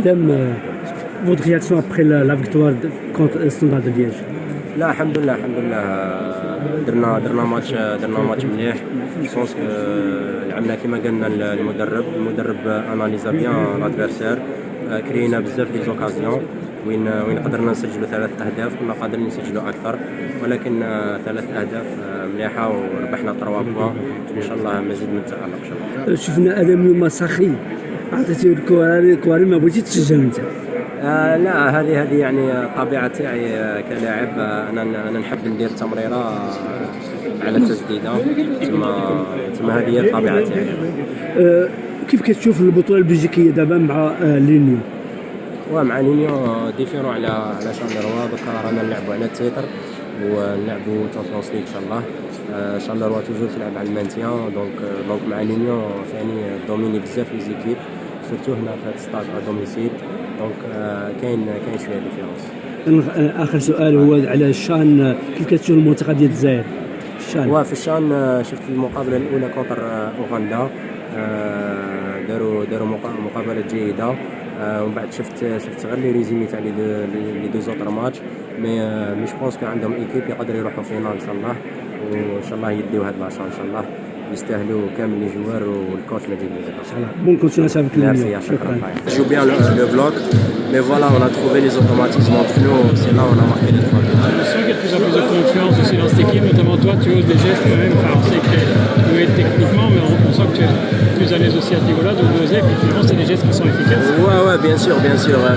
Adem, votre réaction après la victoire contre le Standard de Liège? لا الحمد لله درنا ماتش مليح. جو لعبنا كما قالنا المدرب اناليزا بيان لادفيرسير. كرينا بزاف دي زوكازيون وين قدرنا نسجلوا 3 أهداف. كنا قادرين نسجلوا اكثر ولكن 3 أهداف مليحه وربحنا 3 بوان. ان شاء الله مزيد من التالق ان شاء الله. شفنا ادم اليوم سخي، عطيتي الكواري ما بغيتيش تسجل انت. لا هذه يعني الطبيعه تاعي كلاعب. انا نحب ندير تمريره على التسديده، ثم هذه هي الطبيعه تاعي. كيف كتشوف البطوله البلجيكيه دابا مع لينيو؟ مع لينيو ديفيرون على شاندروا. دوكا رانا نلعبوا على التيتر ونلعبوا تشامبيونز ليغ ان شاء الله. شاندروا توجور تلعب على المانتيان. دونك مع لينيو ثاني دوميني بزاف لي زيكيب سورتو هنا في هذا الستاد ا دوميسيل. دونك كاين شويه ديفيرونس. اخر سؤال هو على الشان، كيف كتشوف المنتخب ديال الجزائر الشان؟ في الشان شفت المقابله الاولى كونتر اوغندا. داروا مقابله جيده. ومن بعد شفت غير لي ريزومي تاع لي دو زوتر ماتش. مي جو بونس كو عندهم ايكيب يقدروا يروحوا فينال ان شاء الله. وان شاء الله يديو هاد لاشان ان شاء الله. يستاهلوا كامل لي جوار والكوتش مجيد ان شاء الله. بون كونتيناسيون افيك لينيو. شكرا. جو بيان لو بلوك mais voilà, on a trouvé les automatismes entre nous, c'est là où on a marqué les 3 buts. Je sens qu'il y a de plus en plus de confiance aussi dans cette équipe, notamment toi, tu oses des gestes quand même. Enfin, on sait que tu es doué techniquement, mais on sent que tu es plus à l'aise aussi à ce niveau-là, donc oser, puis finalement, c'est des gestes qui sont efficaces. Ouais, bien sûr.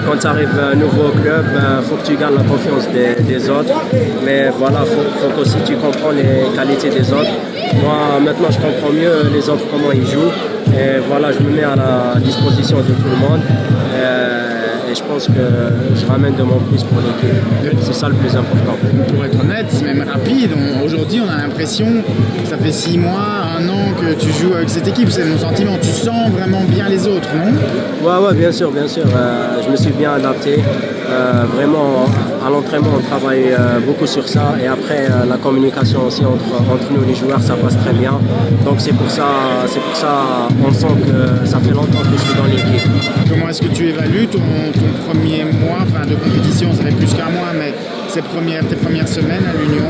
Quand tu arrives à un nouveau club, faut que tu gardes la confiance des autres, mais voilà, faut qu'aussi tu comprends les qualités des autres. Moi, maintenant, je comprends mieux les autres, comment ils jouent, et voilà, je me mets à la disposition de tout le monde. Et je pense que je ramène de mon plus pour l'équipe. C'est ça le plus important. Pour être honnête, c'est même rapide. Aujourd'hui, on a l'impression que ça fait 6 mois, 1 an que tu joues avec cette équipe. C'est mon sentiment. Tu sens vraiment bien les autres, non? Ouais, bien sûr. Je me suis bien adapté. Vraiment, à l'entraînement, on travaille beaucoup sur ça. Et après, la communication aussi entre nous, les joueurs, ça passe très bien. Donc c'est pour ça, on sent que ça fait longtemps que je suis dans l'équipe. Comment est-ce que tu évalues ton premier mois de compétition? Ça fait plus qu'1 mois, mais tes premières semaines à l'Union,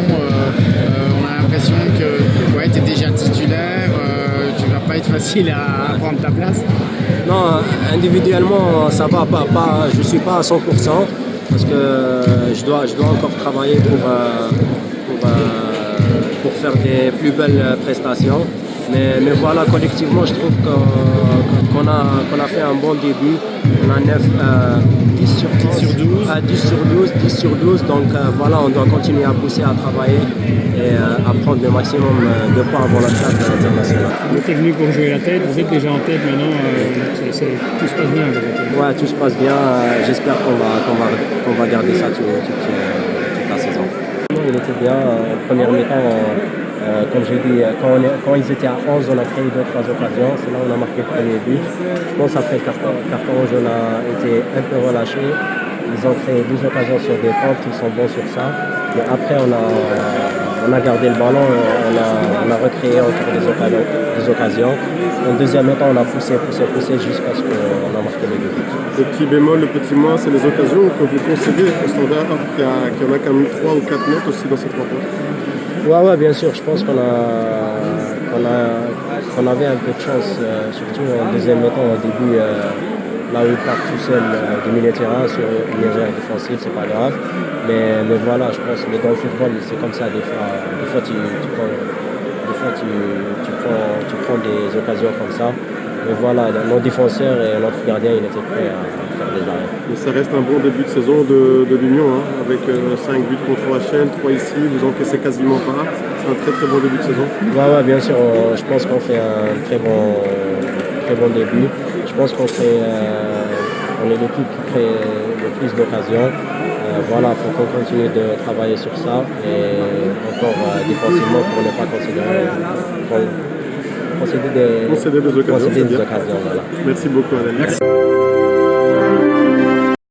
on a l'impression que tu es déjà titulaire. Tu vas pas être facile à prendre ta place. Non, individuellement, ça va pas. Je suis pas à 100% parce que je dois encore travailler pour faire des plus belles prestations. Mais voilà, collectivement, je trouve qu'on a fait un bon début. On a 10 sur 12. Donc voilà, on doit continuer à pousser, à travailler et à prendre le maximum de points avant la table internationale. Vous êtes venu pour jouer la tête, vous êtes déjà en tête maintenant, tout se passe bien. Ouais, tout se passe bien. J'espère qu'on va garder ça toute la saison. Il était bien, première mi-temps. Comme j'ai dit, quand ils étaient à 11, on a créé 2-3 occasions. C'est là où on a marqué le premier but. Je pense après le carton rouge, on a été un peu relâché. Ils ont créé 2 occasions sur des comptes, ils sont bons sur ça. Mais après, on a gardé le ballon, on a recréé encore des occasions. En deuxième temps, on a poussé jusqu'à ce qu'on a marqué les 2 buts. Le petit bémol, le petit moins, c'est les occasions que vous concédez au Standard, qu'il y en a quand même 3 ou 4 nets aussi dans cette rencontre. Ouais, bien sûr. Je pense qu'on avait un peu de chance, surtout en deuxième mi-temps, au début, là où il part tout seul du milieu de terrain sur une erreur défensive, c'est pas grave. Mais voilà, je pense que dans le football, c'est comme ça. Des fois, tu prends des occasions comme ça. Mais voilà, nos défenseurs et notre gardien, il était prêt à faire des arrêts. Et ça reste un bon début de saison de l'Union, avec 5 buts contre HL, 3 ici, vous encaissez quasiment pas. C'est un très très bon début de saison. Ouais, bien sûr, je pense qu'on fait un très bon début. Je pense on est l'équipe qui crée le plus d'occasions. Voilà, il faut qu'on continue de travailler sur ça et encore défensivement pour ne pas concéder des occasions. Voilà. Merci beaucoup, Adèle. Merci.